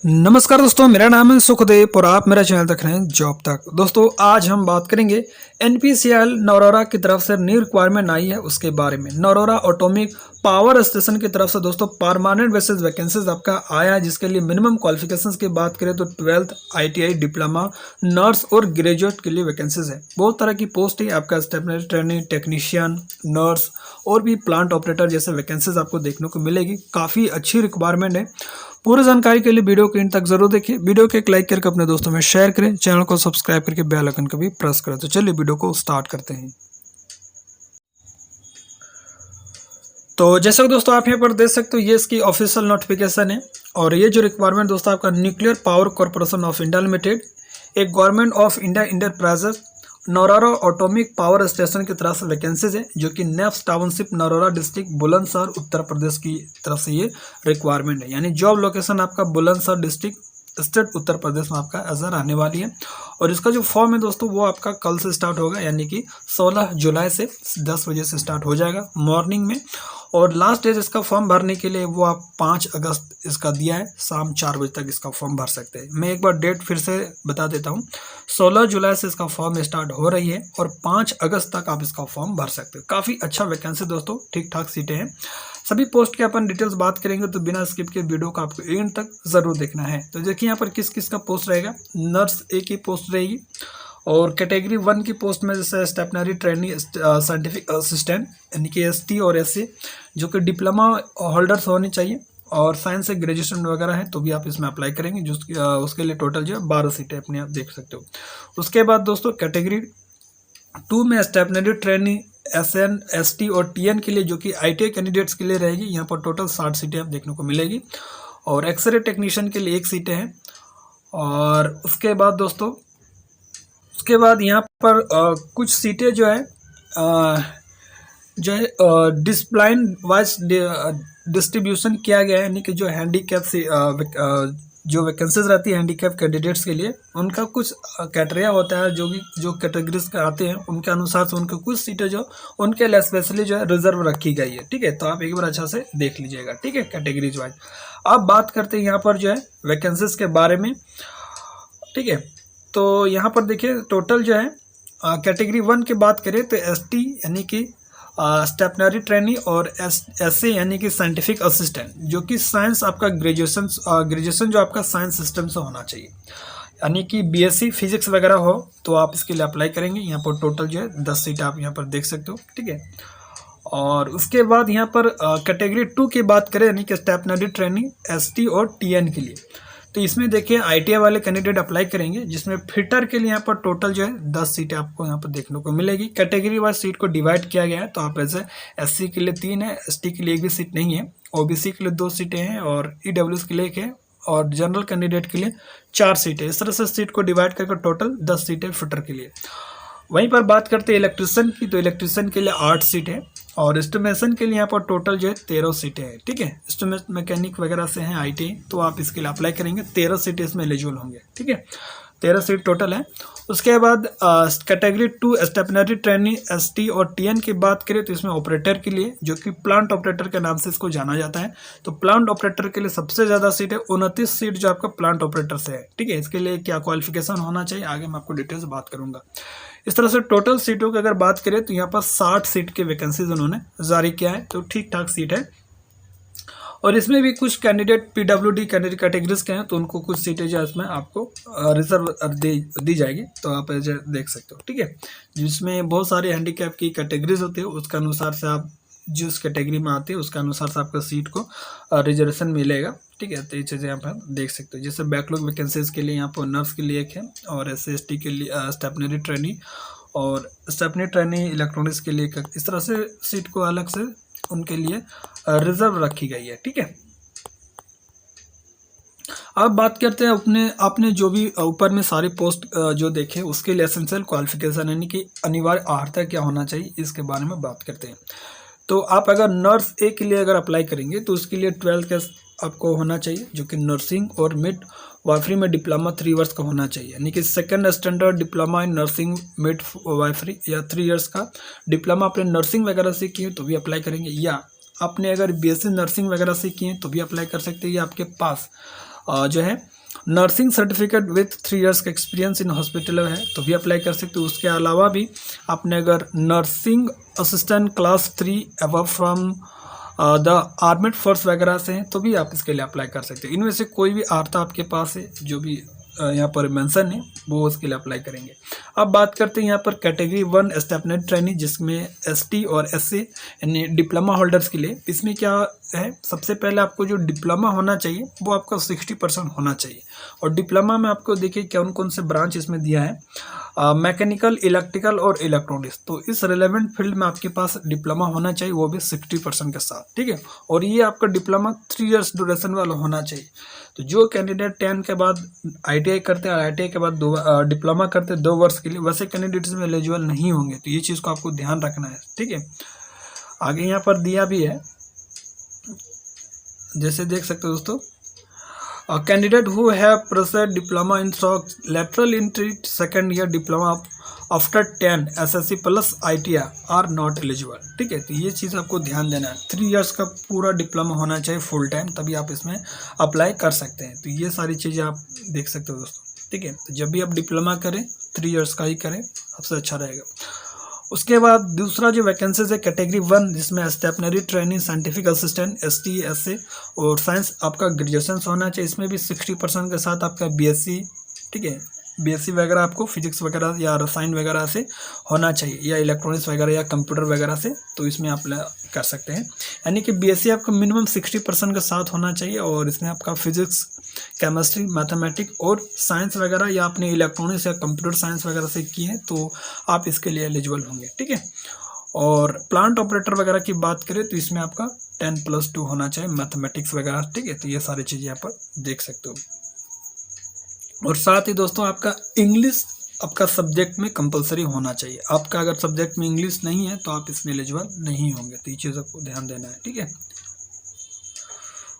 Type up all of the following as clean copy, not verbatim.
नमस्कार दोस्तों, मेरा नाम है सुखदेव और आप मेरा चैनल देख रहे हैं जॉब तक। दोस्तों आज हम बात करेंगे एनपीसीएल नौरोरा की तरफ से न्यू रिक्वायरमेंट आई है उसके बारे में। नौरोरा एटॉमिक पावर स्टेशन की तरफ से दोस्तों परमानेंट बेसिस वैकेंसीज आपका आया है, जिसके लिए मिनिमम क्वालिफिकेशंस की बात करें तो 12th आईटीआई डिप्लोमा नर्स और ग्रेजुएट के लिए वैकेंसीज है। बहुत तरह की पोस्ट है आपका, स्टेशनरी ट्रेनिंग टेक्नीशियन, नर्स और भी प्लांट ऑपरेटर जैसे वैकेंसीज आपको देखने को मिलेगी। काफ़ी अच्छी रिक्वायरमेंट है। पूरी जानकारी के लिए वीडियो को इन तक जरूर देखिए। वीडियो को एक लाइक करके अपने दोस्तों में शेयर करें, चैनल को सब्सक्राइब करके बेल आइकन को भी प्रेस करें। तो चलिए वीडियो को स्टार्ट करते हैं। तो जैसा कि दोस्तों आप यहाँ पर देख सकते हो, ये इसकी ऑफिशियल नोटिफिकेशन है। और ये जो रिक्वायरमेंट दोस्तों आपका nuclear power corporation of India limited, एक government of India enterprises Narora atomic power station की तरफ से वैकेंसीज है, जो कि NAPS township Narora district Bulandshahr Uttar Pradesh की तरफ से ये रिक्वायरमेंट है। यानी जॉब लोकेशन आपका बुलंदशहर डिस्ट्रिक्ट स्टेट उत्तर प्रदेश में आपका एजर आने वाली है। और इसका जो फॉर्म है दोस्तों वो आपका कल से स्टार्ट होगा, यानी कि 16 जुलाई से 10 बजे से स्टार्ट हो जाएगा मॉर्निंग में। और लास्ट डेट इसका फॉर्म भरने के लिए वो आप 5 अगस्त इसका दिया है, शाम 4 बजे तक इसका फॉर्म भर सकते हैं। मैं एक बार डेट फिर से बता देता हूँ, 16 जुलाई से इसका फॉर्म स्टार्ट हो रही है और 5 अगस्त तक आप इसका फॉर्म भर सकते हो। काफ़ी अच्छा वैकेंसी दोस्तों, ठीक ठाक सीटें हैं। सभी पोस्ट के अपन डिटेल्स बात करेंगे, तो बिना स्किप के वीडियो को आपको एंड तक जरूर देखना है। तो देखिए यहाँ पर किस किस का पोस्ट रहेगा। नर्स ए की पोस्ट रहेगी और कैटेगरी 1 की पोस्ट में जैसे स्टेशनरी ट्रेनिंग साइंटिफिक असिस्टेंट यानी कि एसटी और एससी, जो कि डिप्लोमा होल्डर्स होनी चाहिए और साइंस से ग्रेजुएशन वगैरह है तो भी आप इसमें अप्लाई करेंगे। जो उसके लिए टोटल जो है 12 सीटें अपने आप देख सकते हो। उसके बाद दोस्तों कैटेगरी 2 में स्टेशनरी ट्रेनिंग एसएन एसटी और टीएन के लिए, जो कि आईटीआई कैंडिडेट्स के लिए रहेगी। यहाँ पर टोटल 60 सीटें आप देखने को मिलेगी। और एक्सरे टेक्नीशियन के लिए 1 सीटें हैं। और उसके बाद दोस्तों यहाँ पर कुछ सीटें जो है डिसिप्लिन वाइज डिस्ट्रीब्यूशन किया गया है, यानी कि जो हैंडीकैप से जो वैकेंसीज रहती है हैंडीकैप कैंडिडेट्स के लिए, उनका कुछ क्राइटेरिया होता है, जो कैटेगरीज का आते हैं उनके अनुसार से उनके कुछ सीटें जो उनके लिए स्पेशली जो है रिजर्व रखी गई है। ठीक है, तो आप एक बार अच्छा से देख लीजिएगा। ठीक है, कैटेगरीज वाइज अब बात करते हैं यहाँ पर जो है वैकेंसीज के बारे में। ठीक है, तो यहाँ पर देखिए टोटल जो है कैटेगरी 1 की बात करें तो एसटी यानी कि स्टेशनरी ट्रेनिंग और एससी यानी कि साइंटिफिक असिस्टेंट, जो कि साइंस आपका ग्रेजुएशन जो आपका साइंस सिस्टम से होना चाहिए, यानी कि बीएससी फिजिक्स वगैरह हो तो आप इसके लिए अप्लाई करेंगे। यहाँ पर टोटल जो है 10 सीट आप यहाँ पर देख सकते हो। ठीक है, और उसके बाद यहाँ पर कैटेगरी 2 की बात करें यानी कि स्टेशनरी ट्रेनिंग एसटी और टीएन के लिए, तो इसमें देखिए आईटीआई वाले कैंडिडेट अप्लाई करेंगे, जिसमें फिटर के लिए यहाँ पर टोटल जो है 10 सीटें आपको यहाँ पर देखने को मिलेगी। कैटेगरी वाइज सीट को डिवाइड किया गया है, तो आप ऐसे एससी के लिए 3 है, एसटी के लिए 1 भी सीट नहीं है, ओबीसी के लिए 2 सीटें हैं और ईडब्ल्यूएस के लिए 1 है और जनरल कैंडिडेट के लिए 4 सीटें। इस तरह से सीट को डिवाइड करके टोटल 10 सीटें फिटर के लिए। वहीं पर बात करते हैं इलेक्ट्रिशियन की, तो इलेक्ट्रिशियन के लिए 8 सीट है और एस्टिमेशन के लिए यहाँ पर टोटल जो है 13 सीटें हैं। ठीक है, एस्टिमेट मैकेनिक वगैरह से हैं आईटी, तो आप इसके लिए अप्लाई करेंगे। 13 सीटें इसमें एलिजिबल होंगे। ठीक है, 13 सीट टोटल है। उसके बाद कैटेगरी 2 स्टेशनरी ट्रेनिंग एसटी और टीएन की बात करें तो इसमें ऑपरेटर के लिए, जो कि प्लांट ऑपरेटर के नाम से इसको जाना जाता है, तो प्लांट ऑपरेटर के लिए सबसे ज़्यादा सीट है, 29 सीट जो आपका प्लांट ऑपरेटर से है। ठीक है, इसके लिए क्या क्वालिफिकेशन होना चाहिए आगे मैं आपको डिटेल्स बात करूंगा। इस तरह से टोटल सीटों की अगर बात करें तो यहाँ पर 60 सीट के वैकेंसीज उन्होंने जारी किया है, तो ठीक ठाक सीट है। और इसमें भी कुछ कैंडिडेट पीडब्ल्यूडी कैटेगरीज के हैं, तो उनको कुछ सीटें जो है इसमें आपको रिजर्व दी जाएगी, तो आप ऐसे देख सकते हो। ठीक है, जिसमें बहुत सारे हैंडीकैप की कैटेगरीज होती है, उसके अनुसार से आप जिस कैटेगरी में आते हैं उसके अनुसार से आपका सीट को रिजर्वेशन मिलेगा। ठीक है, तो ये चीज़ें आप देख सकते हो। जैसे बैकलॉग वैकेंसीज के लिए यहाँ पर नर्स के लिए 1 है और SC/ST के लिए स्टेशनरी ट्रेनिंग और स्टेशनरी ट्रेनिंग इलेक्ट्रॉनिक्स के लिए 1। इस तरह से सीट को अलग से उनके लिए रिजर्व रखी गई है। ठीक है, अब बात करते हैं आपने जो भी ऊपर में सारी पोस्ट जो देखे उसके लिए एसेंशियल क्वालिफिकेशन यानी कि अनिवार्य अर्हता क्या होना चाहिए, इसके बारे में बात करते हैं। तो आप अगर नर्स ए के लिए अगर अप्लाई करेंगे तो उसके लिए 12th का आपको होना चाहिए, जो कि नर्सिंग और मिड वाइफरी में डिप्लोमा 3 इयर्स का होना चाहिए, यानी कि 2nd standard diploma in nursing mid wifery या 3 इयर्स का डिप्लोमा आपने नर्सिंग वगैरह से किए तो भी अप्लाई करेंगे, या आपने अगर बीएससी नर्सिंग वगैरह से किए तो भी अप्लाई कर सकते हैं, या आपके पास जो है नर्सिंग सर्टिफिकेट विथ 3 इयर्स का एक्सपीरियंस इन हॉस्पिटल है तो भी अप्लाई कर सकते हो। उसके अलावा भी आपने अगर nursing assistant class 3 above from the armed force वगैरह से हैं तो भी आप इसके लिए अप्लाई कर सकते हो। इनमें से कोई भी आर्ता आपके पास है जो भी यहाँ पर मेंशन है वो उसके लिए अप्लाई करेंगे। अब बात करते हैं यहाँ पर कैटेगरी 1 स्टेपनेट ट्रेनी जिसमें एसटी और एससी यानी डिप्लोमा होल्डर्स के लिए। इसमें क्या है, सबसे पहले आपको जो डिप्लोमा होना चाहिए वो आपका 60% होना चाहिए। और डिप्लोमा में आपको देखिए कौन कौन से ब्रांच इसमें दिया है, मैकेनिकल, इलेक्ट्रिकल और इलेक्ट्रॉनिक्स। तो इस रिलेवेंट फील्ड में आपके पास डिप्लोमा होना चाहिए वो भी 60% के साथ, ठीक है। और ये आपका डिप्लोमा 3 इयर्स ड्यूरेशन वाला होना चाहिए। तो जो कैंडिडेट 10 के बाद ITI करते हैं और ITI के बाद डिप्लोमा करते हैं 2 वर्ष के लिए, वैसे कैंडिडेट्स में एलिजिबल नहीं होंगे। तो ये चीज़ को आपको ध्यान रखना है, ठीक है। आगे यहाँ पर दिया भी है, जैसे देख सकते हो दोस्तों, candidate who have pursued diploma in lateral entry second year diploma after 10 SSC plus ITI are not eligible, ठीक है। तो ये चीज़ आपको ध्यान देना है। 3 इयर्स का पूरा डिप्लोमा होना चाहिए फुल टाइम, तभी आप इसमें अप्लाई कर सकते हैं। तो ये सारी चीज़ें आप देख सकते हो दोस्तों, ठीक है। तो जब भी आप डिप्लोमा करें 3 इयर्स का ही करें, सबसे अच्छा रहेगा। उसके बाद दूसरा जो वैकेंसीज है कैटेगरी 1 जिसमें stipendiary training scientific assistant ST SA और साइंस आपका ग्रेजुएशन होना चाहिए। इसमें भी 60% के साथ आपका BSc, ठीक है, BSc वगैरह आपको फिजिक्स वगैरह या रसायन वगैरह से होना चाहिए या इलेक्ट्रॉनिक्स वगैरह या कंप्यूटर वगैरह से, तो इसमें आप कर सकते हैं। यानी कि BSc आपका मिनिमम 60% के साथ होना चाहिए और इसमें आपका फिजिक्स, केमिस्ट्री, मैथमेटिक्स और साइंस वगैरह या आपने इलेक्ट्रॉनिक्स या कंप्यूटर साइंस वगैरह से किए हैं तो आप इसके लिए एलिजिबल होंगे, ठीक है। और प्लांट ऑपरेटर वगैरह की बात करें तो इसमें आपका 10+2 होना चाहिए मैथमेटिक्स वगैरह, ठीक है। तो ये सारी चीज़ें यहाँ पर देख सकते हो। और साथ ही दोस्तों आपका इंग्लिश आपका सब्जेक्ट में कंपलसरी होना चाहिए। आपका अगर सब्जेक्ट में इंग्लिश नहीं है तो आप इसमें एलिजिबल नहीं होंगे। तो ये चीज़ आपको ध्यान देना है, ठीक है।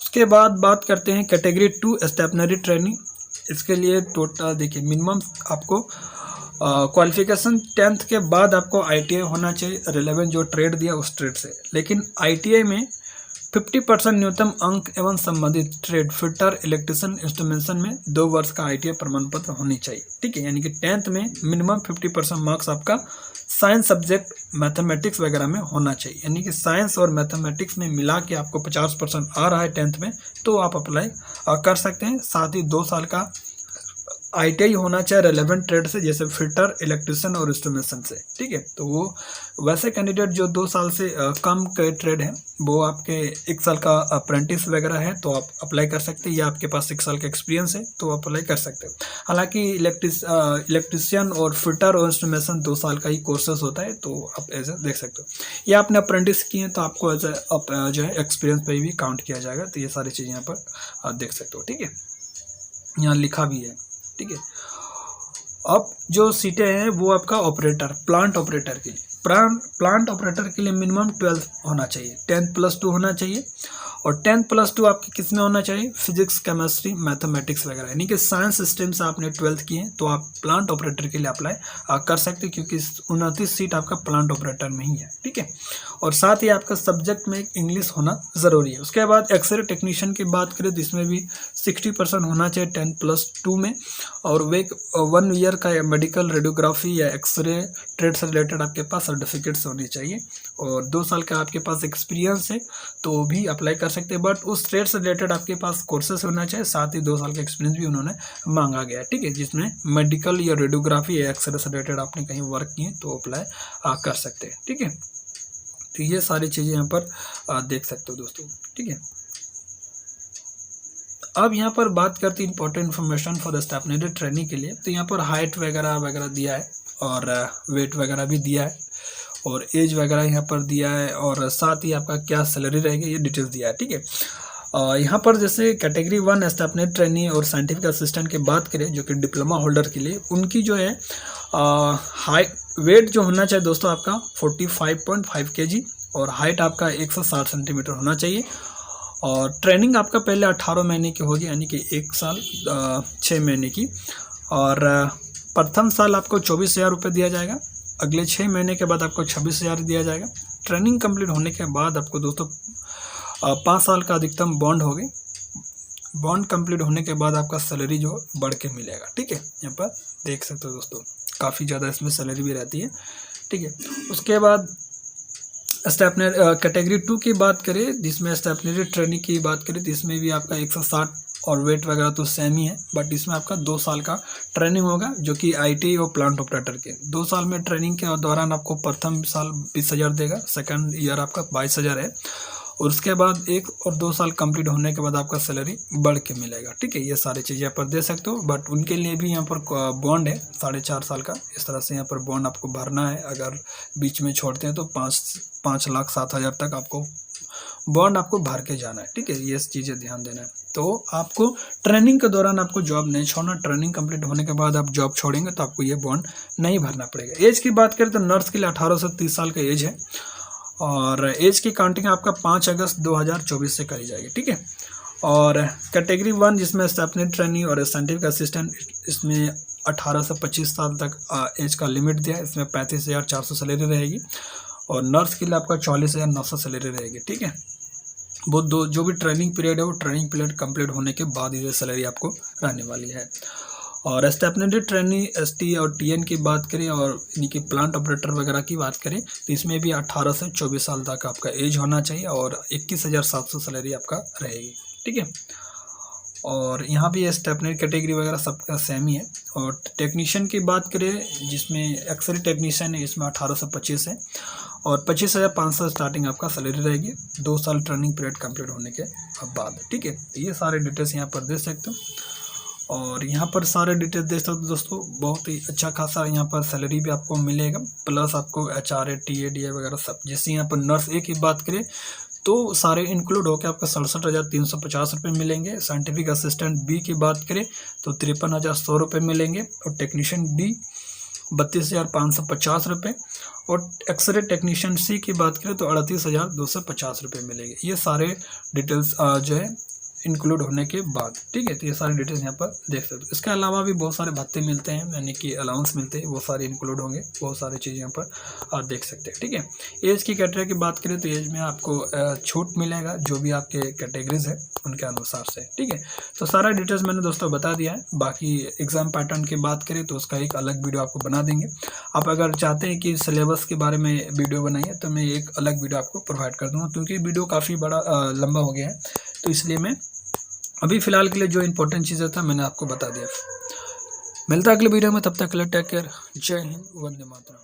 उसके बाद बात करते हैं कैटेगरी 2 स्टेपनरी ट्रेनिंग। इसके लिए टोटल देखिए मिनिमम आपको क्वालिफिकेशन 10th के बाद आपको ITI होना चाहिए, रिलेवेंट जो ट्रेड दिया उस ट्रेड से। लेकिन ITI में 50% न्यूनतम अंक एवं संबंधित ट्रेड फिटर, इलेक्ट्रिशियन, इंस्ट्रूमेंटेशन में 2 वर्ष का ITI प्रमाण पत्र होनी चाहिए, ठीक है। यानी कि 10th में मिनिमम 50% मार्क्स आपका साइंस सब्जेक्ट मैथमेटिक्स वगैरह में होना चाहिए। यानी कि साइंस और मैथमेटिक्स में मिला के आपको 50% आ रहा है 10th में तो आप अप्लाई कर सकते हैं। साथ ही 2 साल का ITI होना चाहिए रेलेवेंट ट्रेड से, जैसे फिटर, इलेक्ट्रिशियन और इंस्ट्रूमेंटेशन से, ठीक है। तो वो वैसे कैंडिडेट जो 2 साल से कम के ट्रेड है वो आपके 1 साल का अप्रेंटिस वगैरह है तो आप अप्लाई कर सकते हैं, या आपके पास 1 साल का एक्सपीरियंस है तो आप अप्लाई कर सकते हैं। हालांकि इलेक्ट्रिशियन और फिटर और इंस्ट्रूमेंटेशन 2 साल का ही कोर्सेस होता है तो आप ऐसे देख सकते हो, या आपने अप्रेंटिस किए हैं तो आपको एज जो है एक्सपीरियंस पे भी काउंट किया जाएगा। तो ये सारी चीज़ें यहाँ पर आप देख सकते हो, ठीक है, यहाँ लिखा भी है, ठीक है। अब जो सीटें हैं वो आपका ऑपरेटर, प्लांट ऑपरेटर के लिए, प्लांट ऑपरेटर के लिए मिनिमम 12 होना चाहिए, 10+2 होना चाहिए। और 10+2 आपके किस में होना चाहिए, फिजिक्स, केमिस्ट्री, मैथमेटिक्स वगैरह। यानी कि साइंस स्ट्रीम से आपने 12th किए हैं तो आप प्लांट ऑपरेटर के लिए अप्लाई कर सकते हैं, क्योंकि 29 सीट आपका प्लांट ऑपरेटर में ही है, ठीक है। और साथ ही आपका सब्जेक्ट में इंग्लिश होना ज़रूरी है। उसके बाद एक्सरे टेक्नीशियन की बात करें तो इसमें भी 60% होना चाहिए 10+2 में। और वे 1 ईयर का मेडिकल, रेडियोग्राफी या एक्सरे ट्रेड से रिलेटेड आपके पास सर्टिफिकेट्स होने चाहिए। और 2 साल का आपके पास एक्सपीरियंस है तो भी अप्लाई कर सकते हैं, बट उस ट्रेड से रिलेटेड आपके पास कोर्सेस होना चाहिए। साथ ही 2 साल का एक्सपीरियंस भी उन्होंने मांगा गया है, ठीक है, जिसमें मेडिकल या रेडियोग्राफी या एक्सरे से रिलेटेड आपने कहीं वर्क किए तो अप्लाई कर सकते हैं, ठीक है। तो ये सारी चीज़ें यहाँ पर देख सकते हो दोस्तों, ठीक है। अब यहाँ पर बात करते हैं important information for the stipendiary training के लिए। तो यहाँ पर हाइट वगैरह दिया है और वेट वगैरह भी दिया है और एज वगैरह यहाँ पर दिया है, और साथ ही आपका क्या सैलरी रहेगी ये डिटेल्स दिया है, ठीक है। यहाँ पर जैसे कैटेगरी 1 स्टेपनरी ट्रेनी और साइंटिफिक असिस्टेंट की बात करें जो कि डिप्लोमा होल्डर के लिए, उनकी जो है हाइट वेट जो होना चाहिए दोस्तों आपका 45.5 kg और हाइट आपका 160 सेंटीमीटर होना चाहिए। और ट्रेनिंग आपका पहले 18 महीने की होगी, यानी कि 1 साल 6 महीने की। और प्रथम साल आपको 24,000 रुपये दिया जाएगा, अगले 6 महीने के बाद आपको 26,000 दिया जाएगा। ट्रेनिंग कंप्लीट होने के बाद आपको दोस्तों 5 साल का अधिकतम बॉन्ड कंप्लीट होने के बाद आपका सैलरी जो बढ़ के मिलेगा। ठीक है, यहाँ पर देख सकते हो दोस्तों, काफ़ी ज़्यादा इसमें सैलरी भी रहती है। ठीक है, उसके बाद स्टेपनरी कैटेगरी 2 की बात करें, जिसमें स्टेपनरी ट्रेनिंग की बात करें, तो इसमें भी आपका 160 और वेट वगैरह तो सेम ही है, बट इसमें आपका 2 साल का ट्रेनिंग होगा, जो कि आईटी और प्लांट ऑपरेटर के 2 साल में ट्रेनिंग के दौरान आपको प्रथम साल 20,000 देगा, सेकंड ईयर आपका 22,000 है, और उसके बाद 1 और 2 साल कंप्लीट होने के बाद आपका सैलरी बढ़ के मिलेगा। ठीक है, ये सारी चीज़ें यहाँ पर दे सकते हो, बट उनके लिए भी यहाँ पर बॉन्ड है 4.5 साल का। इस तरह से यहाँ पर बॉन्ड आपको भरना है, अगर बीच में छोड़ते हैं तो 5,07,000 तक आपको बॉन्ड आपको भर के जाना है। ठीक है, ये चीज़ें ध्यान देना है। तो आपको ट्रेनिंग के दौरान आपको जॉब नहीं छोड़ना, ट्रेनिंग कंप्लीट होने के बाद आप जॉब छोड़ेंगे तो आपको ये बॉन्ड नहीं भरना पड़ेगा। एज की बात करें तो नर्स के लिए 18 से 30 साल का एज है, और एज की काउंटिंग आपका 5 अगस्त 2024 से करी जाएगी। ठीक है, और कैटेगरी 1 जिसमें स्टेपनरी ट्रेनी और साइंटिफिक असिस्टेंट, इसमें 18 से 25 साल तक एज का लिमिट दिया है। इसमें 35,400 सैलरी रहेगी, और नर्स के लिए आपका 44,900 सैलरी रहेगी। ठीक है, वो दो जो भी ट्रेनिंग पीरियड है वो ट्रेनिंग पीरियड कंप्लीट होने के बाद ये सैलरी आपको रहने वाली है। और स्टेपनरी ट्रेनी एसटी और टीएन की बात करें, और इनकी प्लांट ऑपरेटर वगैरह की बात करें, तो इसमें भी 18 से 24 साल तक आपका एज होना चाहिए, और 21,700 सैलरी आपका रहेगी। ठीक है, और यहाँ भी स्टेपनरी कैटेगरी वगैरह सबका सेम ही है। और टेक्नीशियन की बात करें, जिसमें एक्सरे टेक्नीशियन है, इसमें 18 से 25 है, और 25,500 स्टार्टिंग आपका सैलरी रहेगी 2 साल ट्रेनिंग पीरियड कंप्लीट होने के बाद। ठीक है, ये सारे डिटेल्स यहाँ पर दे सकते हो, और यहाँ पर सारे डिटेल्स देख सकते हो दोस्तों। बहुत ही अच्छा खासा यहाँ पर सैलरी भी आपको मिलेगा, प्लस आपको HRA TA DA वगैरह सब। जैसे यहाँ पर नर्स ए की बात करें तो सारे इंक्लूड होकर आपका 67,350 रुपये मिलेंगे। साइंटिफिक असिस्टेंट बी की बात करें तो 53,100 रुपये मिलेंगे, और टेक्नीशियन डी 32,550 रुपये, और एक्सरे टेक्नीशियन सी की बात करें तो 38,250 रुपये मिलेंगे। ये सारे डिटेल्स जो है इंक्लूड होने के बाद। ठीक है, तो ये सारे डिटेल्स यहाँ पर देख सकते हो। इसके अलावा भी बहुत सारे भत्ते मिलते हैं, यानी कि अलाउंस मिलते हैं, वो सारे इंक्लूड होंगे, बहुत सारी चीज़ें यहाँ पर आप देख सकते हैं। ठीक है, एज की कैटेगरी की बात करें तो एज में आपको छूट मिलेगा, जो भी आपके कैटेगरीज है उनके अनुसार से। ठीक है, तो सारा डिटेल्स मैंने दोस्तों बता दिया है। बाकी एग्जाम पैटर्न की बात करें तो उसका एक अलग वीडियो आपको बना देंगे। आप अगर चाहते हैं कि सिलेबस के बारे में वीडियो बनाइए तो मैं एक अलग वीडियो आपको प्रोवाइड कर दूँगा, क्योंकि वीडियो काफ़ी बड़ा लंबा हो गया है, तो इसलिए मैं अभी फ़िलहाल के लिए जो इंपॉर्टेंट चीज़ें था मैंने आपको बता दिया। मिलता है अगले वीडियो में, तब तक के लिए टेक केयर। जय हिंद, वंदे मातरम।